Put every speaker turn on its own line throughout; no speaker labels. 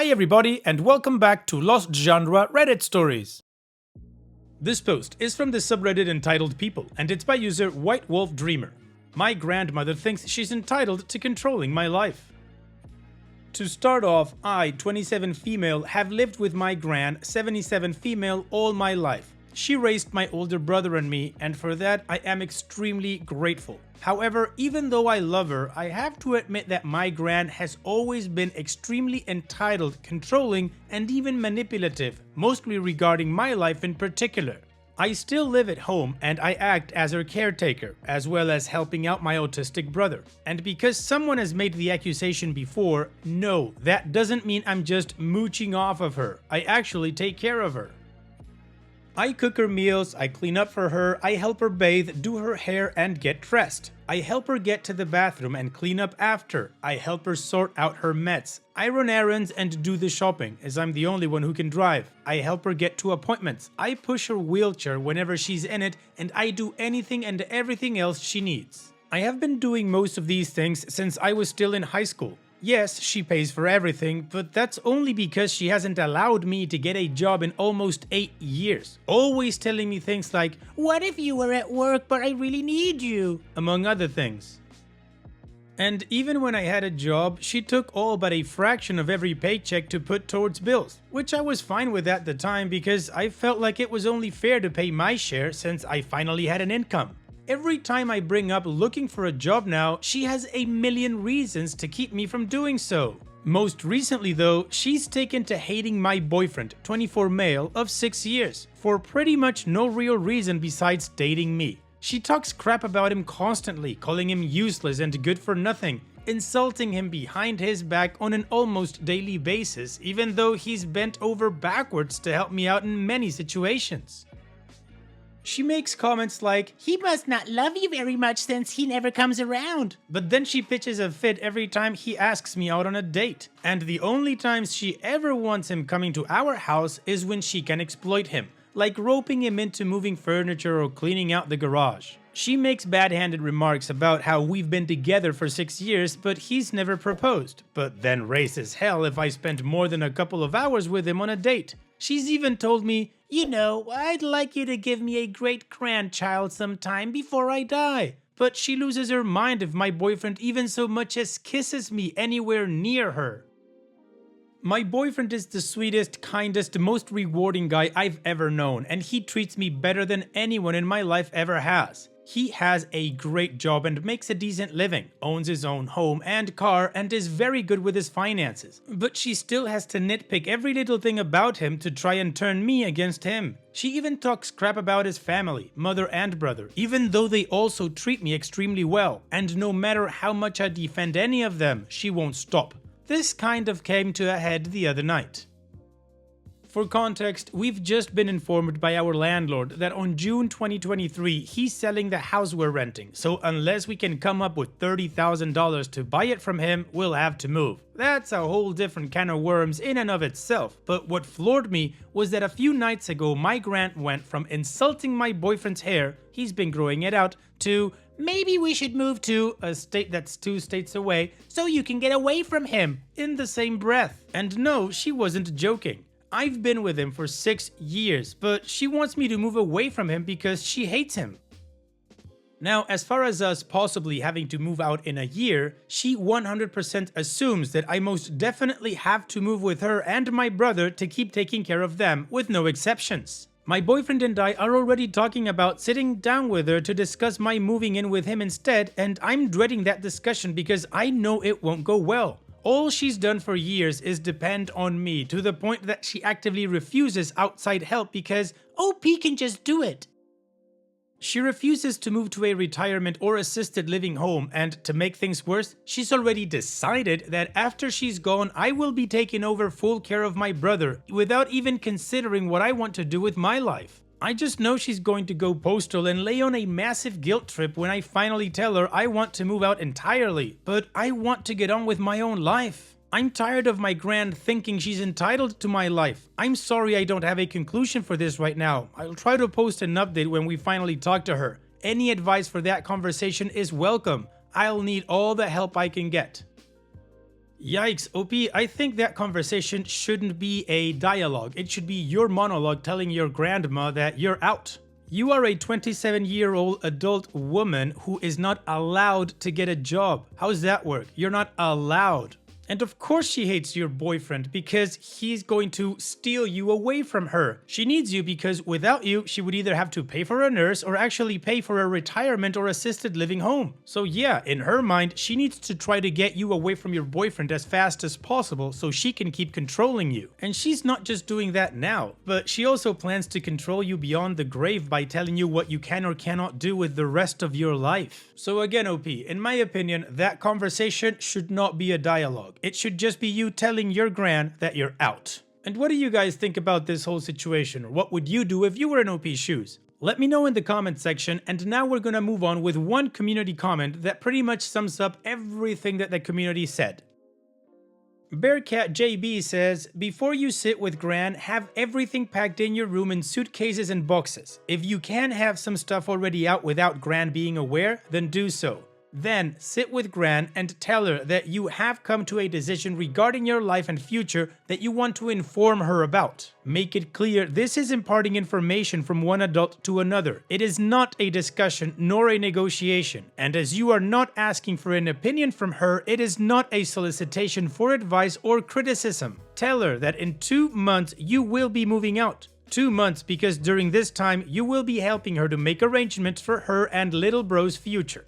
Hi everybody and welcome back to Lost Genre Reddit Stories. This post is from the subreddit entitled People and it's by user White Wolf Dreamer. My grandmother thinks she's entitled to controlling my life. To start off, I, 27 female, have lived with my gran, 77 female, all my life. She raised my older brother and me, and for that I am extremely grateful. However, even though I love her, I have to admit that my gran has always been extremely entitled, controlling, and even manipulative, mostly regarding my life in particular. I still live at home and I act as her caretaker, as well as helping out my autistic brother. And because someone has made the accusation before, no, that doesn't mean I'm just mooching off of her. I actually take care of her. I cook her meals, I clean up for her, I help her bathe, do her hair, and get dressed. I help her get to the bathroom and clean up after. I help her sort out her meds. I run errands and do the shopping, as I'm the only one who can drive. I help her get to appointments. I push her wheelchair whenever she's in it, and I do anything and everything else she needs. I have been doing most of these things since I was still in high school. Yes, she pays for everything, but that's only because she hasn't allowed me to get a job in almost 8 years. Always telling me things like, "What if you were at work but I really need you?" among other things. And even when I had a job, she took all but a fraction of every paycheck to put towards bills, which I was fine with at the time because I felt like it was only fair to pay my share since I finally had an income. Every time I bring up looking for a job now, she has a million reasons to keep me from doing so. Most recently though, she's taken to hating my boyfriend, 24 male, of 6 years, for pretty much no real reason besides dating me. She talks crap about him constantly, calling him useless and good for nothing, insulting him behind his back on an almost daily basis, even though he's bent over backwards to help me out in many situations. She makes comments like, "He must not love you very much since he never comes around." But then she pitches a fit every time he asks me out on a date. And the only times she ever wants him coming to our house is when she can exploit him, like roping him into moving furniture or cleaning out the garage. She makes bad-handed remarks about how we've been together for 6 years, but he's never proposed, but then raises hell if I spend more than a couple of hours with him on a date. She's even told me, "You know, I'd like you to give me a great-grandchild sometime before I die." But she loses her mind if my boyfriend even so much as kisses me anywhere near her. My boyfriend is the sweetest, kindest, most rewarding guy I've ever known, and he treats me better than anyone in my life ever has. He has a great job and makes a decent living, owns his own home and car, and is very good with his finances. But she still has to nitpick every little thing about him to try and turn me against him. She even talks crap about his family, mother and brother, even though they also treat me extremely well. And no matter how much I defend any of them, she won't stop. This kind of came to a head the other night. For context, we've just been informed by our landlord that on June 2023, he's selling the house we're renting, so unless we can come up with $30,000 to buy it from him, we'll have to move. That's a whole different can of worms in and of itself, but what floored me was that a few nights ago my gran went from insulting my boyfriend's hair, he's been growing it out, to "Maybe we should move to a state that's 2 states away so you can get away from him," in the same breath. And no, she wasn't joking. I've been with him for 6 years, but she wants me to move away from him because she hates him. Now, as far as us possibly having to move out in a year, she 100% assumes that I most definitely have to move with her and my brother to keep taking care of them, with no exceptions. My boyfriend and I are already talking about sitting down with her to discuss my moving in with him instead, and I'm dreading that discussion because I know it won't go well. All she's done for years is depend on me to the point that she actively refuses outside help because OP can just do it. She refuses to move to a retirement or assisted living home, and to make things worse, she's already decided that after she's gone, I will be taking over full care of my brother without even considering what I want to do with my life. I just know she's going to go postal and lay on a massive guilt trip when I finally tell her I want to move out entirely, but I want to get on with my own life. I'm tired of my gran thinking she's entitled to my life. I'm sorry I don't have a conclusion for this right now. I'll try to post an update when we finally talk to her. Any advice for that conversation is welcome. I'll need all the help I can get. Yikes, OP, I think that conversation shouldn't be a dialogue. It should be your monologue telling your grandma that you're out. You are a 27-year-old adult woman who is not allowed to get a job. How does that work? You're not allowed. And of course she hates your boyfriend because he's going to steal you away from her. She needs you because without you, she would either have to pay for a nurse or actually pay for a retirement or assisted living home. So yeah, in her mind, she needs to try to get you away from your boyfriend as fast as possible so she can keep controlling you. And she's not just doing that now, but she also plans to control you beyond the grave by telling you what you can or cannot do with the rest of your life. So again, OP, in my opinion, that conversation should not be a dialogue. It should just be you telling your gran that you're out. And what do you guys think about this whole situation? What would you do if you were in OP's shoes? Let me know in the comment section, and now we're gonna move on with one community comment that pretty much sums up everything that the community said. Bearcat JB says, before you sit with Gran, have everything packed in your room in suitcases and boxes. If you can have some stuff already out without Gran being aware, then do so. Then sit with Gran and tell her that you have come to a decision regarding your life and future that you want to inform her about. Make it clear this is imparting information from one adult to another. It is not a discussion nor a negotiation. And as you are not asking for an opinion from her, it is not a solicitation for advice or criticism. Tell her that in 2 months you will be moving out. 2 months because during this time you will be helping her to make arrangements for her and little bro's future.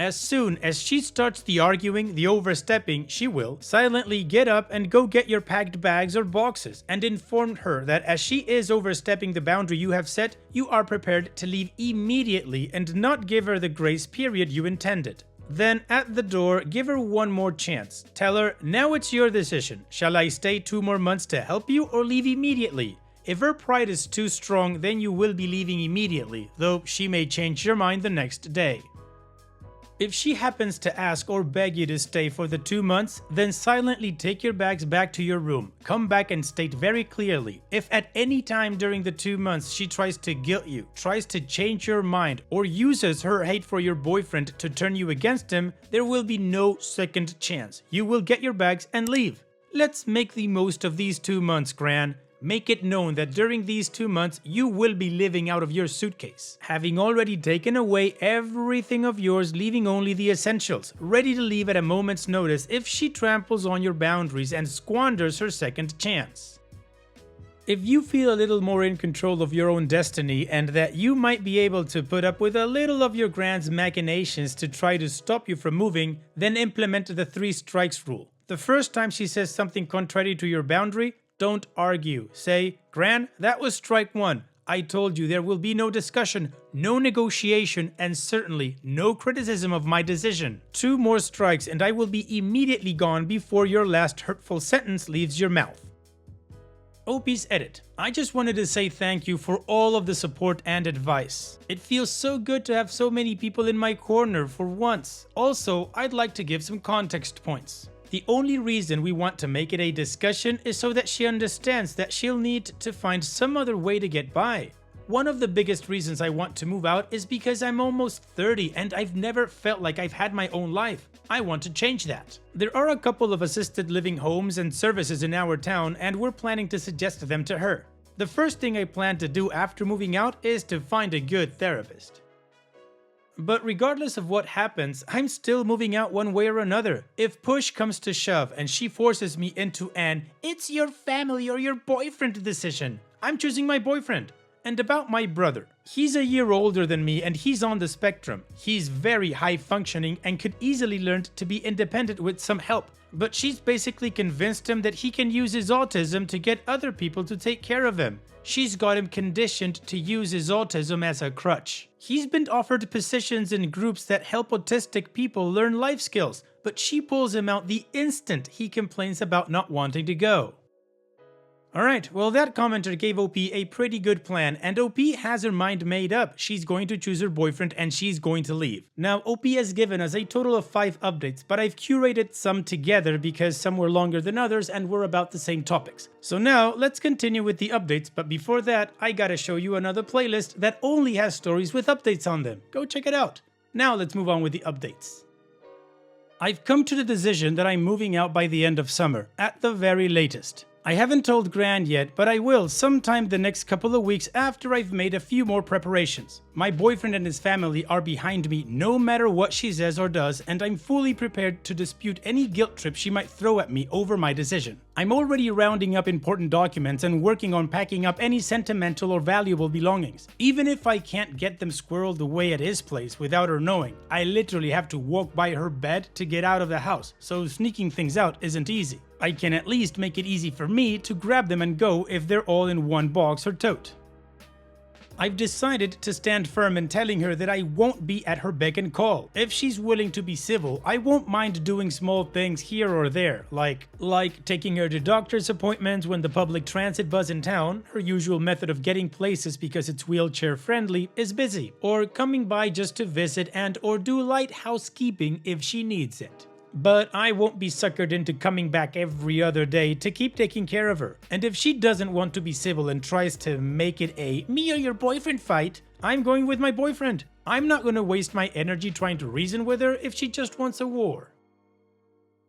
As soon as she starts the arguing, the overstepping, she will silently get up and go get your packed bags or boxes and inform her that as she is overstepping the boundary you have set, you are prepared to leave immediately and not give her the grace period you intended. Then at the door, give her one more chance. Tell her, now it's your decision. Shall I stay 2 more months to help you or leave immediately? If her pride is too strong, then you will be leaving immediately, though she may change your mind the next day. If she happens to ask or beg you to stay for the 2 months, then silently take your bags back to your room. Come back and state very clearly, if at any time during the 2 months she tries to guilt you, tries to change your mind, or uses her hate for your boyfriend to turn you against him, there will be no second chance. You will get your bags and leave. Let's make the most of these 2 months, Gran. Make it known that during these 2 months, you will be living out of your suitcase, having already taken away everything of yours, leaving only the essentials, ready to leave at a moment's notice if she tramples on your boundaries and squanders her second chance. If you feel a little more in control of your own destiny and that you might be able to put up with a little of your Gran's machinations to try to stop you from moving, then implement the 3 strikes rule. The first time she says something contrary to your boundary, don't argue. Say, Gran, that was strike 1. I told you there will be no discussion, no negotiation, and certainly no criticism of my decision. 2 more strikes and I will be immediately gone before your last hurtful sentence leaves your mouth. OP's edit. I just wanted to say thank you for all of the support and advice. It feels so good to have so many people in my corner for once. Also, I'd like to give some context points. The only reason we want to make it a discussion is so that she understands that she'll need to find some other way to get by. One of the biggest reasons I want to move out is because I'm almost 30 and I've never felt like I've had my own life. I want to change that. There are a couple of assisted living homes and services in our town and we're planning to suggest them to her. The first thing I plan to do after moving out is to find a good therapist. But regardless of what happens, I'm still moving out one way or another. If push comes to shove and she forces me into an "it's your family or your boyfriend" decision, I'm choosing my boyfriend. And about my brother, he's a year older than me and he's on the spectrum. He's very high functioning and could easily learn to be independent with some help. But she's basically convinced him that he can use his autism to get other people to take care of him. She's got him conditioned to use his autism as a crutch. He's been offered positions in groups that help autistic people learn life skills, but she pulls him out the instant he complains about not wanting to go. Alright, well that commenter gave OP a pretty good plan, and OP has her mind made up. She's going to choose her boyfriend and she's going to leave. Now, OP has given us a total of 5 updates, but I've curated some together because some were longer than others and were about the same topics. So now, let's continue with the updates, but before that, I gotta show you another playlist that only has stories with updates on them. Go check it out. Now let's move on with the updates. I've come to the decision that I'm moving out by the end of summer, at the very latest. I haven't told Gran yet, but I will sometime the next couple of weeks after I've made a few more preparations. My boyfriend and his family are behind me no matter what she says or does, and I'm fully prepared to dispute any guilt trip she might throw at me over my decision. I'm already rounding up important documents and working on packing up any sentimental or valuable belongings. Even if I can't get them squirreled away at his place without her knowing, I literally have to walk by her bed to get out of the house, so sneaking things out isn't easy. I can at least make it easy for me to grab them and go if they're all in one box or tote. I've decided to stand firm in telling her that I won't be at her beck and call. If she's willing to be civil, I won't mind doing small things here or there, like taking her to doctor's appointments when the public transit bus in town, her usual method of getting places because it's wheelchair friendly, is busy, or coming by just to visit and or do light housekeeping if she needs it. But I won't be suckered into coming back every other day to keep taking care of her. And if she doesn't want to be civil and tries to make it a me or your boyfriend fight, I'm going with my boyfriend. I'm not going to waste my energy trying to reason with her if she just wants a war.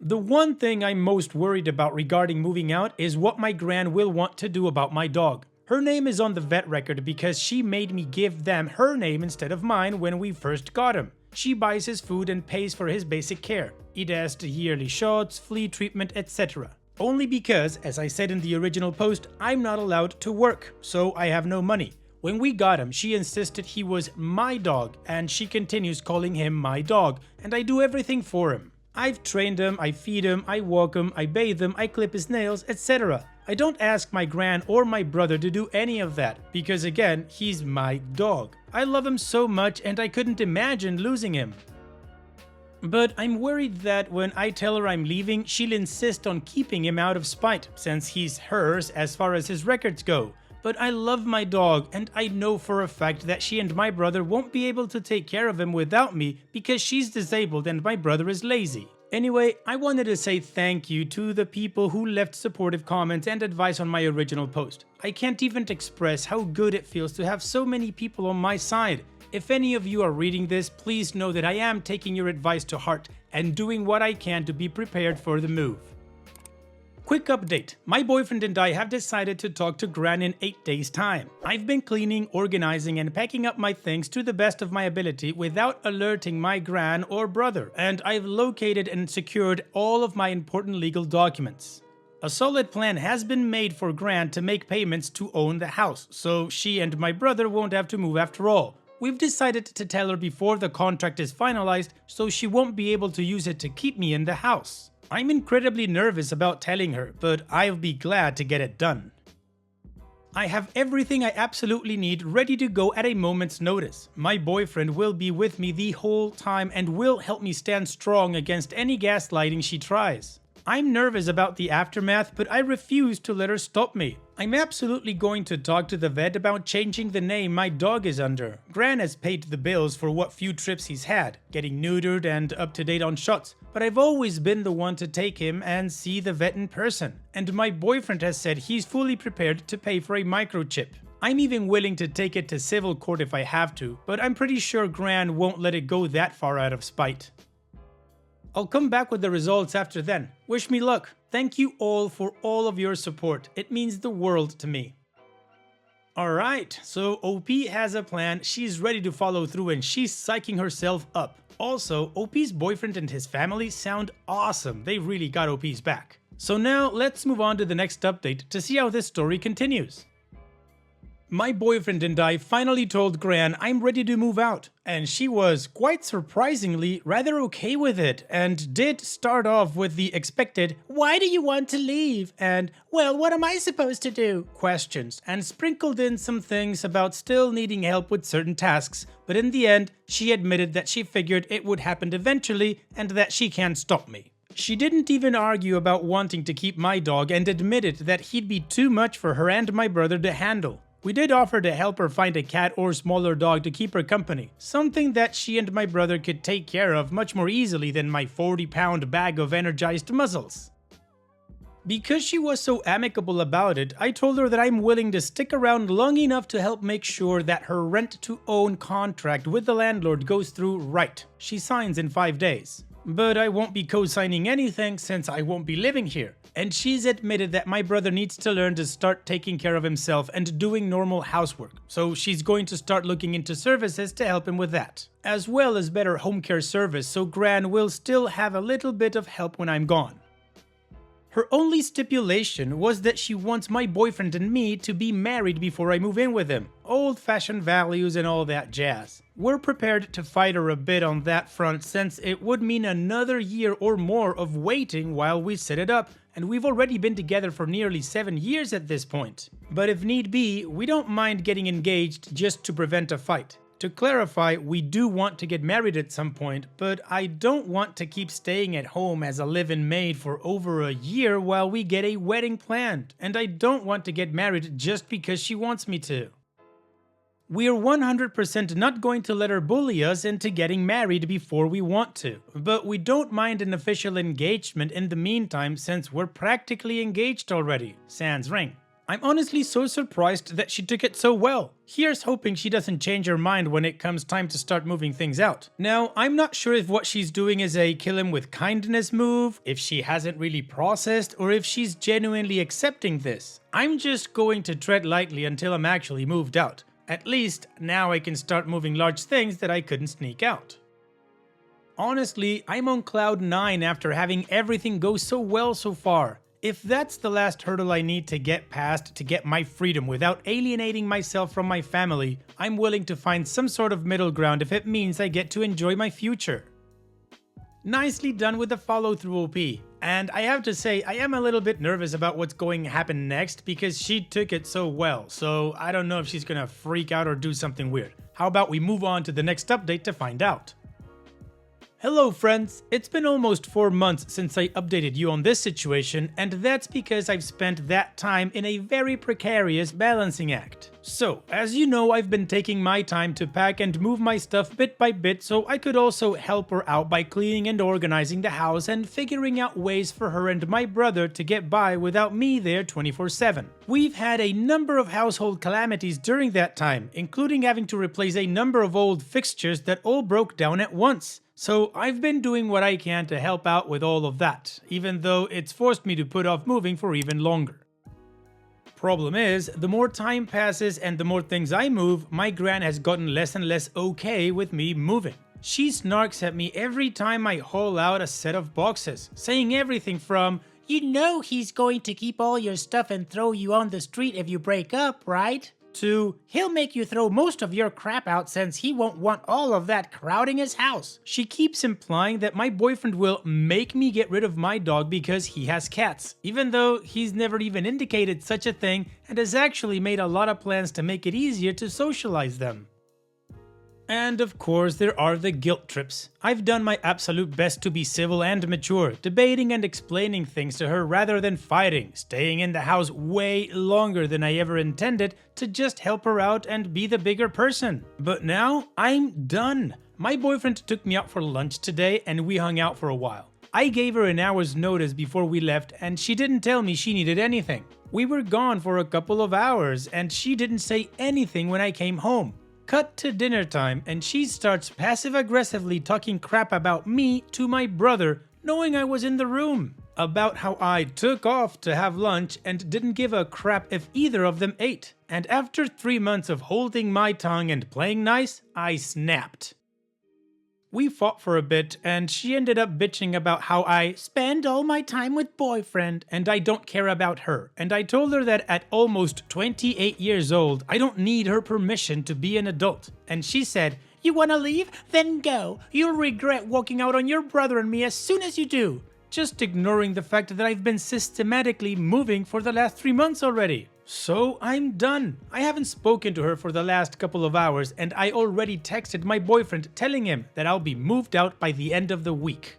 The one thing I'm most worried about regarding moving out is what my gran will want to do about my dog. Her name is on the vet record because she made me give them her name instead of mine when we first got him. She buys his food and pays for his basic care. He does the yearly shots, flea treatment, etc. Only because, as I said in the original post, I'm not allowed to work, so I have no money. When we got him, she insisted he was my dog, and she continues calling him my dog, and I do everything for him. I've trained him, I feed him, I walk him, I bathe him, I clip his nails, etc. I don't ask my gran or my brother to do any of that, because again, he's my dog. I love him so much and I couldn't imagine losing him. But I'm worried that when I tell her I'm leaving, she'll insist on keeping him out of spite, since he's hers as far as his records go. But I love my dog, and I know for a fact that she and my brother won't be able to take care of him without me because she's disabled and my brother is lazy. Anyway, I wanted to say thank you to the people who left supportive comments and advice on my original post. I can't even express how good it feels to have so many people on my side. If any of you are reading this, please know that I am taking your advice to heart and doing what I can to be prepared for the move. Quick update, my boyfriend and I have decided to talk to Gran in 8 days' time. I've been cleaning, organizing, and packing up my things to the best of my ability without alerting my Gran or brother, and I've located and secured all of my important legal documents. A solid plan has been made for Gran to make payments to own the house, so she and my brother won't have to move after all. We've decided to tell her before the contract is finalized so she won't be able to use it to keep me in the house. I'm incredibly nervous about telling her, but I'll be glad to get it done. I have everything I absolutely need ready to go at a moment's notice. My boyfriend will be with me the whole time and will help me stand strong against any gaslighting she tries. I'm nervous about the aftermath, but I refuse to let her stop me. I'm absolutely going to talk to the vet about changing the name my dog is under. Gran has paid the bills for what few trips he's had, getting neutered and up to date on shots, but I've always been the one to take him and see the vet in person. And my boyfriend has said he's fully prepared to pay for a microchip. I'm even willing to take it to civil court if I have to, but I'm pretty sure Gran won't let it go that far out of spite. I'll come back with the results after then. Wish me luck. Thank you all for all of your support. It means the world to me. Alright, so OP has a plan, she's ready to follow through and she's psyching herself up. Also, OP's boyfriend and his family sound awesome, they really got OP's back. So now let's move on to the next update to see how this story continues. My boyfriend and I finally told Gran I'm ready to move out, and she was, quite surprisingly, rather okay with it, and did start off with the expected, "Why do you want to leave?" and "Well, what am I supposed to do?" questions, and sprinkled in some things about still needing help with certain tasks, but in the end, she admitted that she figured it would happen eventually and that she can't stop me. She didn't even argue about wanting to keep my dog and admitted that he'd be too much for her and my brother to handle. We did offer to help her find a cat or smaller dog to keep her company, something that she and my brother could take care of much more easily than my 40-pound bag of energized muscles. Because she was so amicable about it, I told her that I'm willing to stick around long enough to help make sure that her rent-to-own contract with the landlord goes through right. She signs in 5 days. But I won't be co-signing anything since I won't be living here. And she's admitted that my brother needs to learn to start taking care of himself and doing normal housework. So she's going to start looking into services to help him with that. As well as better home care service, so Gran will still have a little bit of help when I'm gone. Her only stipulation was that she wants my boyfriend and me to be married before I move in with him. Old-fashioned values and all that jazz. We're prepared to fight her a bit on that front since it would mean another year or more of waiting while we set it up, and we've already been together for nearly 7 years at this point. But if need be, we don't mind getting engaged just to prevent a fight. To clarify, we do want to get married at some point, but I don't want to keep staying at home as a live-in maid for over a year while we get a wedding planned, and I don't want to get married just because she wants me to. We're 100% not going to let her bully us into getting married before we want to, but we don't mind an official engagement in the meantime since we're practically engaged already, sans ring. I'm honestly so surprised that she took it so well. Here's hoping she doesn't change her mind when it comes time to start moving things out. Now, I'm not sure if what she's doing is a kill him with kindness move, if she hasn't really processed, or if she's genuinely accepting this. I'm just going to tread lightly until I'm actually moved out. At least, now I can start moving large things that I couldn't sneak out. Honestly, I'm on cloud 9 after having everything go so well so far. If that's the last hurdle I need to get past to get my freedom without alienating myself from my family, I'm willing to find some sort of middle ground if it means I get to enjoy my future. Nicely done with the follow-through OP. And I have to say, I am a little bit nervous about what's going to happen next because she took it so well, so I don't know if she's gonna freak out or do something weird. How about we move on to the next update to find out? Hello friends, it's been almost 4 months since I updated you on this situation, and that's because I've spent that time in a very precarious balancing act. So, as you know, I've been taking my time to pack and move my stuff bit by bit so I could also help her out by cleaning and organizing the house and figuring out ways for her and my brother to get by without me there 24/7. We've had a number of household calamities during that time, including having to replace a number of old fixtures that all broke down at once. So I've been doing what I can to help out with all of that, even though it's forced me to put off moving for even longer. Problem is, the more time passes and the more things I move, my gran has gotten less and less okay with me moving. She snarks at me every time I haul out a set of boxes, saying everything from, "You know he's going to keep all your stuff and throw you on the street if you break up, right?" to, "He'll make you throw most of your crap out since he won't want all of that crowding his house." She keeps implying that my boyfriend will make me get rid of my dog because he has cats, even though he's never even indicated such a thing and has actually made a lot of plans to make it easier to socialize them. And of course, there are the guilt trips. I've done my absolute best to be civil and mature, debating and explaining things to her rather than fighting, staying in the house way longer than I ever intended to just help her out and be the bigger person. But now, I'm done. My boyfriend took me out for lunch today and we hung out for a while. I gave her an hour's notice before we left and she didn't tell me she needed anything. We were gone for a couple of hours and she didn't say anything when I came home. Cut to dinner time and she starts passive-aggressively talking crap about me to my brother, knowing I was in the room. About how I took off to have lunch and didn't give a crap if either of them ate. And after 3 months of holding my tongue and playing nice, I snapped. We fought for a bit and she ended up bitching about how I spend all my time with boyfriend and I don't care about her. And I told her that at almost 28 years old, I don't need her permission to be an adult. And she said, "You wanna leave? Then go. You'll regret walking out on your brother and me as soon as you do." Just ignoring the fact that I've been systematically moving for the last 3 months already. So I'm done. I haven't spoken to her for the last couple of hours and I already texted my boyfriend telling him that I'll be moved out by the end of the week.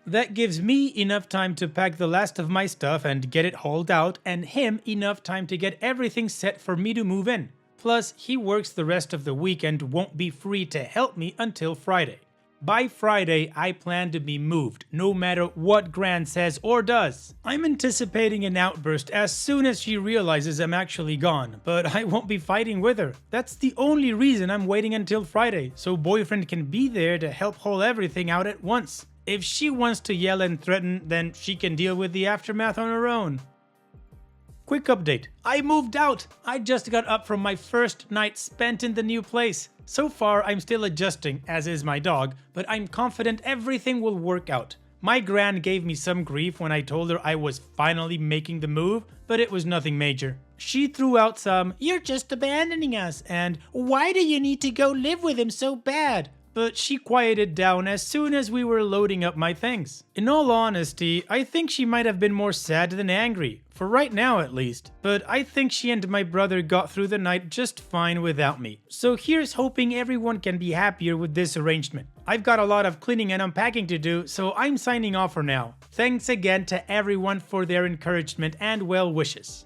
That gives me enough time to pack the last of my stuff and get it hauled out, and him enough time to get everything set for me to move in. Plus, he works the rest of the week and won't be free to help me until Friday. By Friday, I plan to be moved, no matter what Gran says or does. I'm anticipating an outburst as soon as she realizes I'm actually gone, but I won't be fighting with her. That's the only reason I'm waiting until Friday, so boyfriend can be there to help haul everything out at once. If she wants to yell and threaten, then she can deal with the aftermath on her own. Quick update. I moved out! I just got up from my first night spent in the new place. So far, I'm still adjusting, as is my dog, but I'm confident everything will work out. My gran gave me some grief when I told her I was finally making the move, but it was nothing major. She threw out some, "You're just abandoning us," and "Why do you need to go live with him so bad?" But she quieted down as soon as we were loading up my things. In all honesty, I think she might have been more sad than angry, for right now at least, but I think she and my brother got through the night just fine without me. So here's hoping everyone can be happier with this arrangement. I've got a lot of cleaning and unpacking to do, so I'm signing off for now. Thanks again to everyone for their encouragement and well wishes.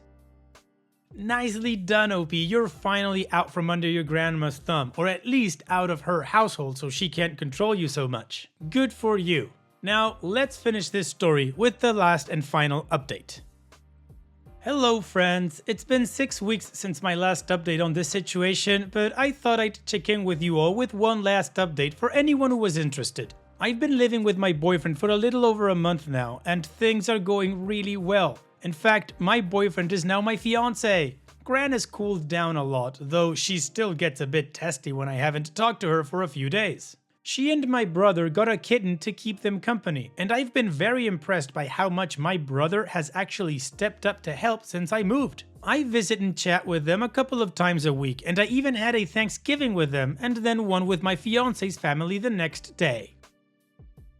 Nicely done, OP. You're finally out from under your grandma's thumb, or at least out of her household so she can't control you so much. Good for you. Now, let's finish this story with the last and final update. Hello friends, it's been 6 weeks since my last update on this situation, but I thought I'd check in with you all with one last update for anyone who was interested. I've been living with my boyfriend for a little over a month now, and things are going really well. In fact, my boyfriend is now my fiancé. Gran has cooled down a lot, though she still gets a bit testy when I haven't talked to her for a few days. She and my brother got a kitten to keep them company, and I've been very impressed by how much my brother has actually stepped up to help since I moved. I visit and chat with them a couple of times a week, and I even had a Thanksgiving with them and then one with my fiancé's family the next day.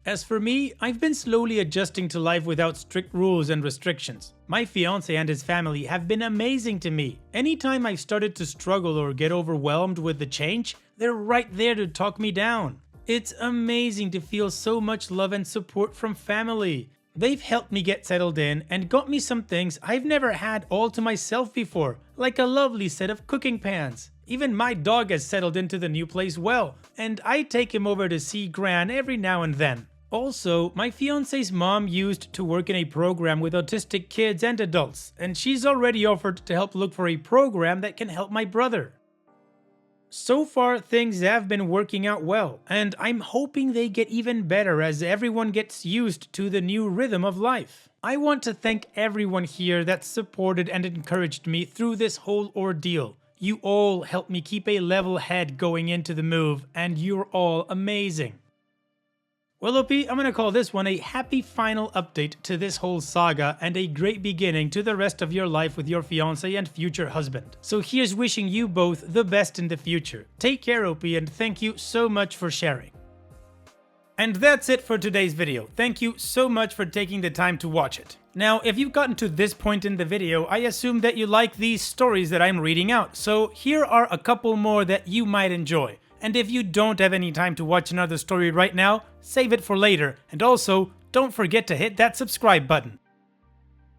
As for me, I've been slowly adjusting to life without strict rules and restrictions. My fiancé and his family have been amazing to me. Anytime I've started to struggle or get overwhelmed with the change, they're right there to talk me down. It's amazing to feel so much love and support from family. They've helped me get settled in and got me some things I've never had all to myself before, like a lovely set of cooking pans. Even my dog has settled into the new place well, and I take him over to see Gran every now and then. Also, my fiancé's mom used to work in a program with autistic kids and adults, and she's already offered to help look for a program that can help my brother. So far, things have been working out well, and I'm hoping they get even better as everyone gets used to the new rhythm of life. I want to thank everyone here that supported and encouraged me through this whole ordeal. You all helped me keep a level head going into the move, and you're all amazing. Well, OP, I'm gonna call this one a happy final update to this whole saga and a great beginning to the rest of your life with your fiancé and future husband. So here's wishing you both the best in the future. Take care, OP, and thank you so much for sharing. And that's it for today's video. Thank you so much for taking the time to watch it. Now, if you've gotten to this point in the video, I assume that you like these stories that I'm reading out, so here are a couple more that you might enjoy. And if you don't have any time to watch another story right now, save it for later, and also, don't forget to hit that subscribe button.